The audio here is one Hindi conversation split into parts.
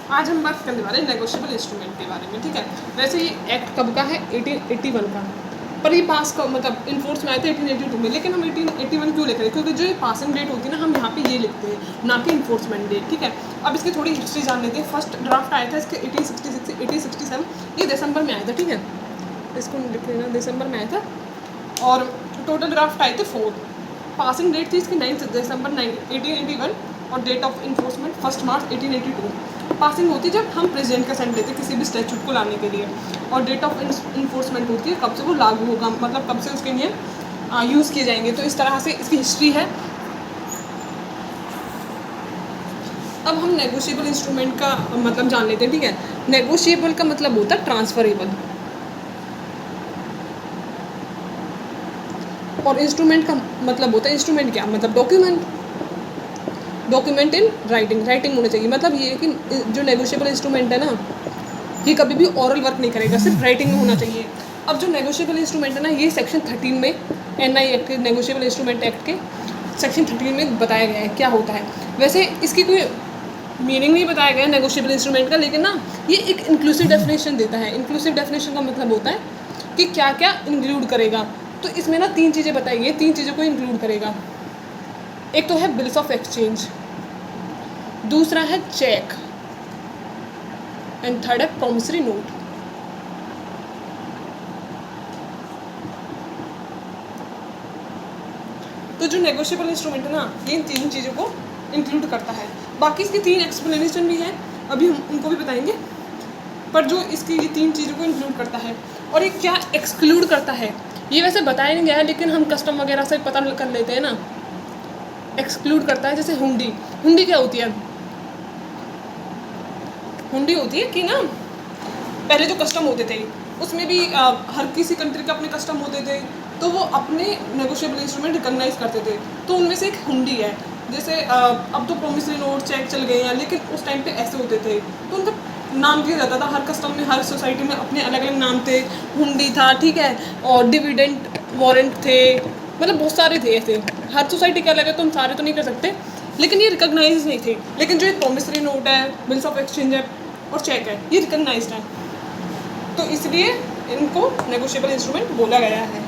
आज हम बात करने वाले हैं नेगोशिएबल इंस्ट्रूमेंट के बारे में, ठीक है। वैसे ये एक्ट कब का है? 1881 का, पर ये पास का मतलब इन्फोर्स में आया था 1882 में, लेकिन हम 1881 क्यों लिख रहे हैं? क्योंकि जो ये पासिंग डेट होती है ना, हम यहाँ पे ये लिखते हैं, ना कि इन्फोर्समेंट डेट, ठीक है। अब इसकी थोड़ी हिस्ट्री जान लेते हैं। फर्स्ट ड्राफ्ट आया था इसके 1866 से 1867, ये दिसंबर में आया था, ठीक है। इसको लिख लेना, दिसंबर में आया था। और टोटल ड्राफ्ट आए थे 4। पासिंग डेट थी इसकी 9 दिसंबर 1881 और date of enforcement 1 March 1882। Passing होती है जब हम प्रेसिडेंट का साइन लेते हैं किसी भी स्टैट्यूट को लाने के लिए, और डेट ऑफ इन्फोर्समेंट होती है कब से वो लागू होगा, मतलब कब से उसके नियम यूज़ किए जाएंगे। तो इस तरह से इसकी हिस्ट्री है। अब हम नेगोशिएबल इंस्ट्रूमेंट का मतलब जान लेते हैं, ठीक है। नेगोशिएबल का मतलब होता है ट्रांसफरेबल, और इंस्ट्रूमेंट का मतलब होता है, इंस्ट्रूमेंट क्या मतलब document, document in writing, writing होना चाहिए। मतलब ये कि जो नेगोशिएबल इंस्ट्रूमेंट है ना, ये कभी भी ओरल वर्क नहीं करेगा, सिर्फ राइटिंग में होना चाहिए। अब जो नेगोशिएबल इंस्ट्रूमेंट है ना, ये सेक्शन 13 में NI एक्ट के, नेगोशिएबल इंस्ट्रूमेंट एक्ट के सेक्शन 13 में बताया गया है क्या होता है। वैसे इसकी कोई मीनिंग नहीं बताया गया है नेगोशिएबल इंस्ट्रूमेंट का, लेकिन ना ये एक इंक्लूसिव डेफिनेशन देता है। इंक्लूसिव डेफिनेशन का मतलब होता है कि क्या क्या इंक्लूड करेगा। तो इसमें ना 3 चीज़ें बताई गई, 3 चीज़ों को इंक्लूड करेगा। एक तो है बिल्स ऑफ एक्सचेंज, दूसरा है चेक, एंड थर्ड है प्रॉमिसरी नोट। तो जो नेगोशिएबल इंस्ट्रूमेंट है ना, ये इन 3 चीज़ों को इंक्लूड करता है। बाकी इसकी 3 एक्सप्लेनेशन भी हैं, अभी हम उनको भी बताएंगे। पर जो इसकी ये 3 चीज़ों को इंक्लूड करता है, और ये क्या एक्सक्लूड करता है ये वैसे बताया नहीं गया है, लेकिन हम कस्टम वगैरह से पता कर लेते हैं ना। एक्सक्लूड करता है जैसे हुंडी। हुंडी क्या होती है? हुंडी होती है कि ना, पहले जो कस्टम होते थे उसमें भी हर किसी कंट्री के अपने कस्टम होते थे, तो वो अपने नेगोशिएबल इंस्ट्रूमेंट रिकॉग्नाइज करते थे। तो उनमें से एक हुंडी है। जैसे अब तो प्रोमिसरी नोट, चेक चल गए हैं, लेकिन उस टाइम पे ऐसे होते थे, तो उनका नाम दिया जाता था। हर कस्टम में, हर सोसाइटी में अपने अलग अलग नाम थे। हुंडी था, ठीक है, और डिविडेंट वारंट थे, मतलब बहुत सारे थे ऐसे। हर सोसाइटी के अलग है, तो हम सारे तो नहीं कर सकते, लेकिन ये रिकॉग्नाइज नहीं थे। लेकिन जो एक प्रोमिसरी नोट है, बिल्स ऑफ एक्सचेंज है और चेक है, ये रिकॉग्नाइज्ड है, तो इसलिए इनको नेगोशिएबल इंस्ट्रूमेंट बोला गया है।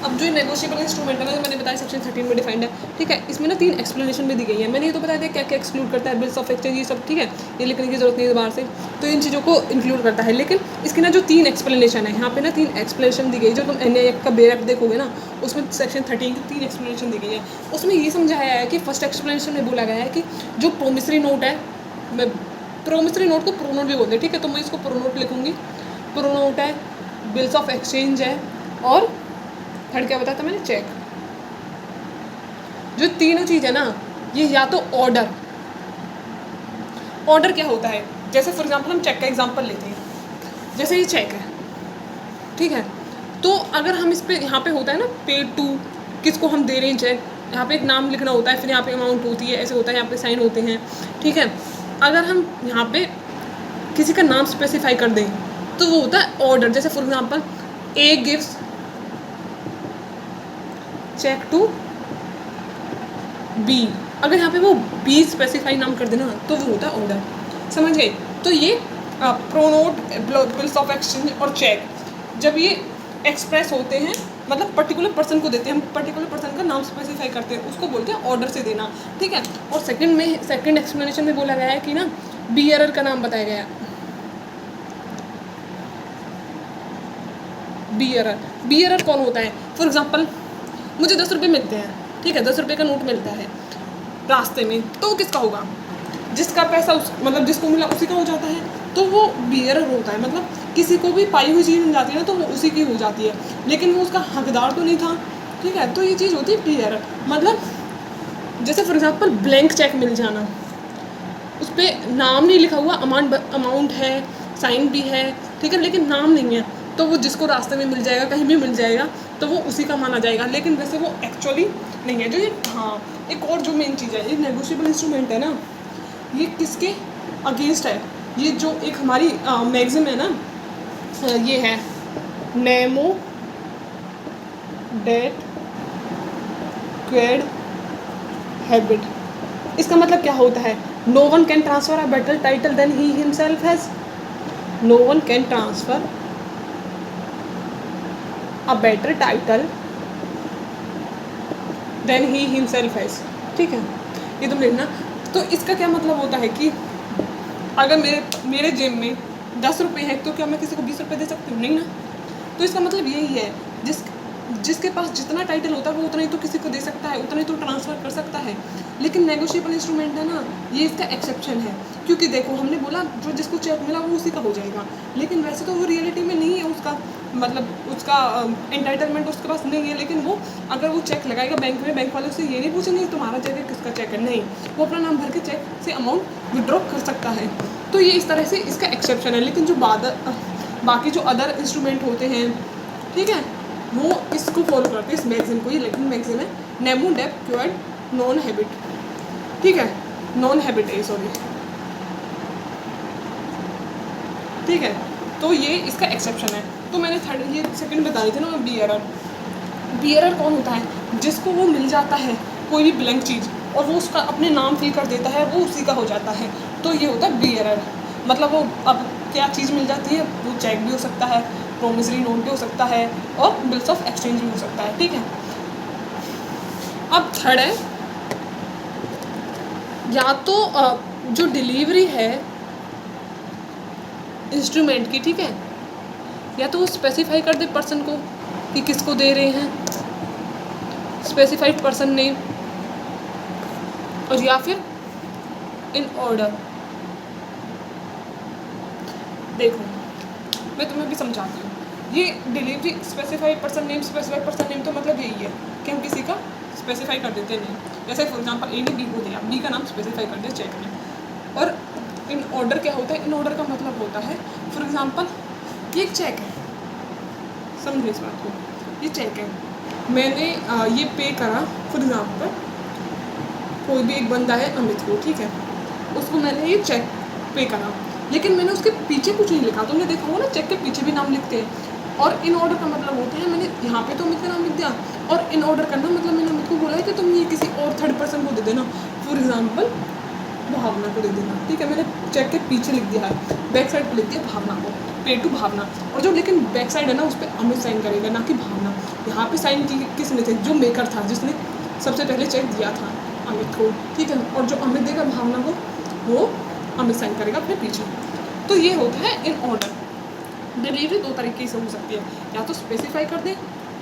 अब जो नेगोशिएबल इंस्ट्रूमेंट है ना, जो मैंने बताया सेक्शन 13 में डिफाइंड है, ठीक है। इसमें ना 3 एक्सप्लेनेशन भी दी गई है। मैंने ये तो बता दिया क्या क्या एक्सक्लूड करता है, बिल्स ऑफ एक्सचेंज, ये सब, ठीक है, ये लिखने की जरूरत नहीं है बाहर से, तो इन चीज़ों को इंक्लूड करता है। लेकिन इसकी ना जो 3 एक्सप्लेनेशन है, यहाँ पे ना 3 एक्सप्लेनेशन दी गई। जो तुम NI एक्ट का बेयर एक्ट देखोगे ना, उसमें सेक्शन 13 की 3 एक्सप्लेनेशन दी गई है। उसमें ये समझाया है कि फर्स्ट एक्सप्लेनेशन में बोला गया है कि जो प्रोमिसरी नोट है, मैं प्रोमिसरी नोट को प्रोनोट भी बोलते हैं, ठीक है, तो मैं इसको प्रोनोट लिखूँगी। प्रोनोट है, बिल्स ऑफ एक्सचेंज है, और थर्ड क्या बताया था मैंने? चेक। जो तीनों चीज़ है ना, ये या तो ऑर्डर, ऑर्डर क्या होता है, जैसे फॉर एग्जांपल हम चेक का एग्जांपल लेते हैं। जैसे ये चेक है, ठीक है, तो अगर हम इस पे, यहाँ पे होता है ना पेड टू, किसको हम दे रहे हैं चेक, यहाँ पे एक नाम लिखना होता है, फिर यहाँ पे अमाउंट होती है, ऐसे होता है, यहाँ पे साइन होते हैं, ठीक है। अगर हम यहाँ पे किसी का नाम स्पेसिफाई कर दें तो वो होता है ऑर्डर। जैसे for example A gives check to B, अगर यहाँ पे वो B स्पेसिफाई नाम कर देना तो वो होता है ऑर्डर, समझ गए। तो ये प्रोनोट, बिल्स ऑफ एक्सचेंज और चेक, जब ये एक्सप्रेस होते हैं, मतलब पर्टिकुलर पर्सन को देते हैं, हम पर्टिकुलर पर्सन का नाम स्पेसिफाई करते हैं, उसको बोलते हैं ऑर्डर से देना, ठीक है। और सेकंड एक्सप्लेनेशन में बोला गया है कि ना, बियरर का नाम बताया गया। बियरर कौन होता है? फॉर एग्जांपल मुझे 10 रुपये मिलते हैं, ठीक है, 10 रुपये का नोट मिलता है रास्ते में, तो वो किसका होगा? जिसका पैसा मतलब जिसको मिला उसी का हो जाता है, तो वो बियरर होता है। मतलब किसी को भी पाई हुई चीज़ मिल जाती है ना, तो वो उसी की हो जाती है, लेकिन वो उसका हकदार तो नहीं था, ठीक है, तो ये चीज़ होती है बियरर। मतलब जैसे फॉर एग्जांपल ब्लैंक चेक मिल जाना, उस पर नाम नहीं लिखा हुआ, अमाउंट है, साइन भी है, ठीक है, लेकिन नाम नहीं है, तो वो जिसको रास्ते में मिल जाएगा, कहीं भी मिल जाएगा, तो वो उसी का माना जाएगा, लेकिन वैसे वो एक्चुअली नहीं है। जो ये, हाँ, एक और जो मेन चीज़ है, ये नेगोशिएबल इंस्ट्रूमेंट है ना, ये किसके अगेंस्ट है? ये जो एक हमारी मैगज़िन है ना, ये है नेमो डेट क्वेड हैबिट। इसका मतलब क्या होता है? No one can transfer a better title than he himself has, no one can transfer a better title than he himself has, ठीक है, ये तुम लिखना। तो इसका क्या मतलब होता है कि अगर मेरे जेब में 10 रुपये हैं तो क्या मैं किसी को 20 रुपये दे सकती हूँ? नहीं ना। तो इसका मतलब यही है, जिसके पास जितना टाइटल होता है वो उतना ही तो किसी को दे सकता है, उतना ही तो ट्रांसफ़र कर सकता है। लेकिन नेगोशिएबल इंस्ट्रूमेंट है ना, ये इसका एक्सेप्शन है, क्योंकि देखो हमने बोला जो जिसको चेक मिला वो उसी का हो जाएगा, लेकिन वैसे तो वो रियलिटी में नहीं है उसका, मतलब उसका एंटाइटलमेंट उसके पास नहीं है। लेकिन वो अगर वो चेक लगाएगा बैंक में, बैंक वाले उससे ये नहीं पूछेंगे तुम्हारा चेक है किसका चेक है, नहीं, वो अपना नाम भर के चेक से अमाउंट विड्रॉ कर सकता है। तो ये इस तरह से इसका एक्सेप्शन है। लेकिन जो बाकी जो अदर इंस्ट्रूमेंट होते हैं, ठीक है, वो इसको फॉलो करते हैं, इस मैगजीन को। ये लैटिन मैगजीन है, नेमो डेप क्योर्ड नॉन हैबिट, ठीक है, नॉन हैबिट है, सॉरी, ठीक है। तो ये इसका एक्सेप्शन है। तो मैंने ये सेकंड बता रही थी ना, बियरर। बियरर कौन होता है? जिसको वो मिल जाता है कोई भी ब्लैंक चीज़ और वो उसका अपने नाम फिल कर देता है, वो उसी का हो जाता है, तो ये होता है बियरर। मतलब वो अब क्या चीज़ मिल जाती है, वो चेक भी हो सकता है, प्रोमिसरी नोट भी हो सकता है और बिल्स ऑफ एक्सचेंज भी हो सकता है, ठीक है। अब थर्ड है, या तो जो डिलीवरी है इंस्ट्रूमेंट की, ठीक है, या तो वो स्पेसिफाई कर दे पर्सन को कि किसको दे रहे हैं, स्पेसिफाइड पर्सन नेम, और या फिर इन ऑर्डर। देखो मैं तुम्हें भी समझाती हूँ। ये डिलीवरी स्पेसिफाइड पर्सन नेम तो मतलब यही है कि हम किसी का स्पेसिफाई कर देते हैं नेम। जैसे फॉर एग्जांपल ए ने बी को दिया, बी का नाम स्पेसिफाई कर दिया चेक में। और इन ऑर्डर क्या होता है? इन ऑर्डर का मतलब होता है फॉर एग्जांपल ये एक चेक है, समझिए इस बात को, ये चेक है, मैंने ये पे करा फॉर एग्जांपल कोई भी एक बंदा है अमित को, ठीक है, उसको मैंने ये चेक पे करा, लेकिन मैंने उसके पीछे कुछ नहीं लिखा। तुमने देखा होगा ना चेक के पीछे भी नाम लिखते हैं। और इन ऑर्डर का मतलब होता है मैंने यहाँ पे तो अमित का नाम लिख दिया, और इन ऑर्डर करना मतलब मैंने अमित को बोला है कि तुम ये किसी और थर्ड पर्सन को दे देना, फॉर एग्जाम्पल भावना को दे देना, ठीक है, मैंने चेक के पीछे लिख दिया है, बैक साइड पर लिख दिया भावना को, पे टू भावना। और जो लेकिन बैक साइड है ना उस पर अमित साइन करेगा, ना कि भावना। यहाँ पे साइन की किसने थे? जो मेकर था, जिसने सबसे पहले चेक दिया था अमित को, ठीक है, और जो अमित देगा भावना को वो अमित साइन करेगा अपने पीछे। तो ये होता है इन ऑर्डर। डिलीवरी दो तरीके से हो सकती है, या तो स्पेसिफाई कर दें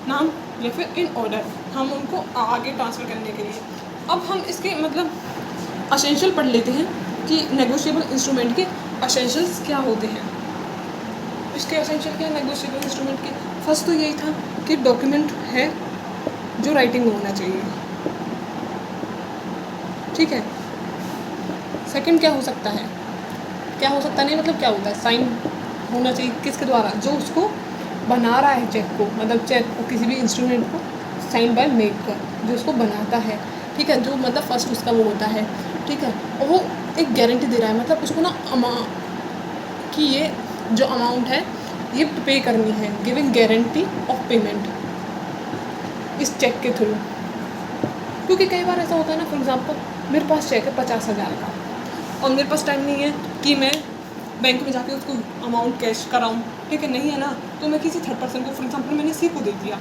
नाम, या फिर इन ऑर्डर हम उनको आगे ट्रांसफ़र करने के लिए। अब हम इसके मतलब असेंशियल पढ़ लेते हैं कि नेगोशिएबल इंस्ट्रूमेंट के असेंशियल्स क्या होते हैं। इसके असेंशियल क्या है नेगोशिएबल इंस्ट्रूमेंट के? फर्स्ट तो यही था कि डॉक्यूमेंट है जो राइटिंग में होना चाहिए, ठीक है। सेकंड क्या हो सकता है? क्या हो सकता नहीं मतलब क्या होता है? साइन होना चाहिए, किसके द्वारा? जो उसको बना रहा है चेक को, मतलब चेक को, किसी भी इंस्ट्रूमेंट को साइन बाय मेकर, जो उसको बनाता है, ठीक है, जो मतलब फर्स्ट उसका वो होता है, ठीक है, और वो एक गारंटी दे रहा है, मतलब उसको ना कि ये जो अमाउंट है ये पे करनी है, गिविंग गारंटी ऑफ पेमेंट इस चेक के थ्रू। क्योंकि कई बार ऐसा होता है ना, फॉर एग्जांपल मेरे पास चेक है 50,000 का और मेरे पास टाइम नहीं है कि मैं बैंक में जाके उसको अमाउंट कैश कराऊँ, ठीक है, नहीं है ना, तो मैं किसी थर्ड पर्सन को, फॉर एग्जांपल मैंने सी को दे दिया,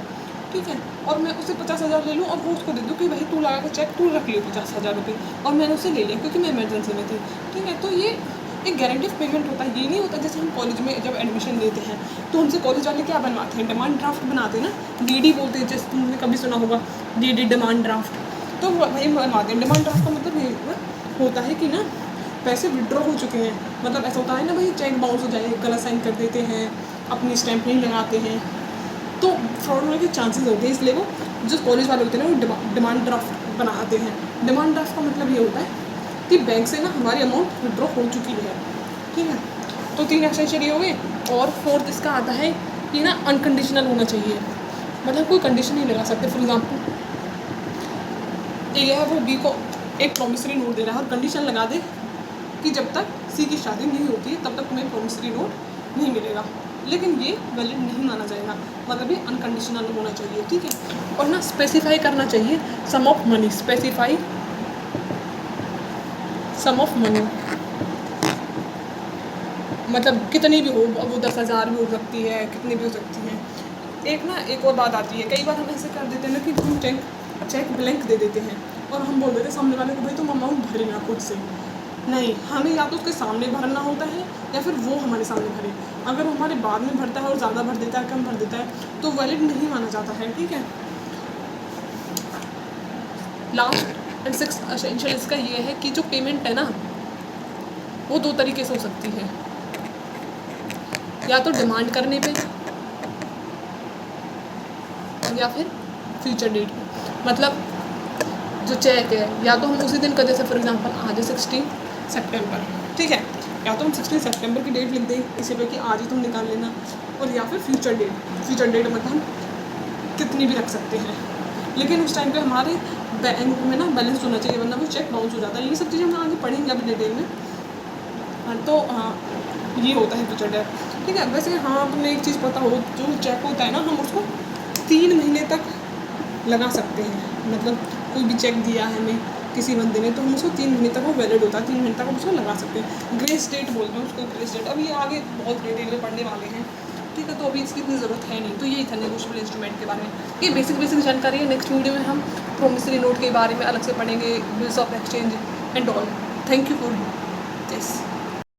ठीक है, और मैं उससे 50,000 ले लूँ और वो उसको दे दूँ कि भाई तू लगा के चेक तू रख लियो 50,000 रुपये, और मैंने उससे ले लिया क्योंकि मैं इमरजेंसी में थी, ठीक है। तो ये एक गारंटी ऑफ पेमेंट होता है। ये नहीं होता जैसे हम कॉलेज में जब एडमिशन लेते हैं तो हमसे कॉलेज वाले क्या बनवाते हैं? डिमांड ड्राफ्ट बनाते हैं ना, डीडी बोलते हैं, जैसे तुमने कभी सुना होगा डीडी डिमांड ड्राफ्ट, तो वही बनवाते हैं। डिमांड ड्राफ्ट का मतलब ये होता है कि ना पैसे विड्रॉ हो चुके हैं, मतलब ऐसा होता है ना भाई चेक बाउंस हो जाए, गलत साइन कर देते हैं, अपनी स्टैंप नहीं लगाते हैं, तो फ्रॉड होने के चांसेस होते हैं। इसलिए वो जो कॉलेज वाले होते हैं ना वो डिमांड ड्राफ्ट बनाते हैं। डिमांड ड्राफ्ट का मतलब ये होता है कि बैंक से ना हमारी अमाउंट विड्रॉ हो चुकी है, ठीक है। तो 3 एसेंशियल ये हो गए। और फोर्थ इसका आता है कि ना अनकंडीशनल होना चाहिए, मतलब कोई कंडीशन नहीं लगा सकते। फॉर एग्जाम्पल ए है वो बी को एक प्रॉमिसरी नोट दे रहा है और कंडीशन लगा दे कि जब तक सी की शादी नहीं होती है तब तक तुम्हें प्रॉमिसरी नोट नहीं मिलेगा, लेकिन ये वैलिड नहीं माना जाएगा, मतलब ये अनकंडीशनल होना चाहिए, ठीक है। और ना स्पेसिफाई करना चाहिए sum of money, specify sum of money, मतलब कितनी भी हो, अब वो 10,000 भी हो सकती है, कितनी भी हो सकती है। एक और बात आती है, कई बार हम ऐसे कर देते हैं ना कि हम चेक ब्लैंक दे देते हैं और हम बोल देते हैं सामने वाले को भाई तुम अमाउंट भरे ना खुद से। नहीं, हमें या तो उसके सामने भरना होता है या फिर वो हमारे सामने भरे। अगर वो हमारे बाद में भरता है और ज़्यादा भर देता है, कम भर देता है, तो वैलिड नहीं माना जाता है, ठीक है। लास्ट एंड सिक्स्थ एसेंशियल इसका ये है कि जो पेमेंट है ना, वो 2 तरीके से हो सकती है, या तो डिमांड करने पे या फिर फ्यूचर डेट पे। मतलब जो चेक है या तो हम उसी दिन का, जैसे फॉर एग्जांपल आज है 16 सितंबर, ठीक है, या तो हम 16 सितंबर की डेट लिख दें इसी पे कि आज ही तुम निकाल लेना, और या फिर फ्यूचर डेट मतलब हम कितनी भी रख सकते हैं, लेकिन उस टाइम पे हमारे बैंक में ना बैलेंस होना चाहिए, वरना वो चेक बाउंस हो जाता है। ये सब चीज़ें हम आगे पढ़ेंगे अभी डिटेल में। हाँ, तो हाँ, ये होता है फ्यूचर डेट, ठीक है। वैसे हाँ, अपने एक चीज़ पता हो, जो चेक होता है ना, हम उसको 3 महीने तक लगा सकते हैं। मतलब कोई भी चेक दिया है हमें किसी बंदे ने, तो हम उसको 3 महीने तक वो वैलिड होता है, 3 महीने तक हम उसको लगा सकते हैं। ग्रेस डेट बोलते हैं उसको, ग्रेस डेट। अब ये आगे बहुत डिटेल में पढ़ने वाले हैं, ठीक है, तो अभी इसकी इतनी ज़रूरत है नहीं। तो यही था नेगोशिएबल इंस्ट्रूमेंट के बारे में, ये बेसिक जानकारी है। नेक्स्ट वीडियो में हम प्रोमिसरी नोट के बारे में अलग से पढ़ेंगे, bills of exchange and all. Thank you for this.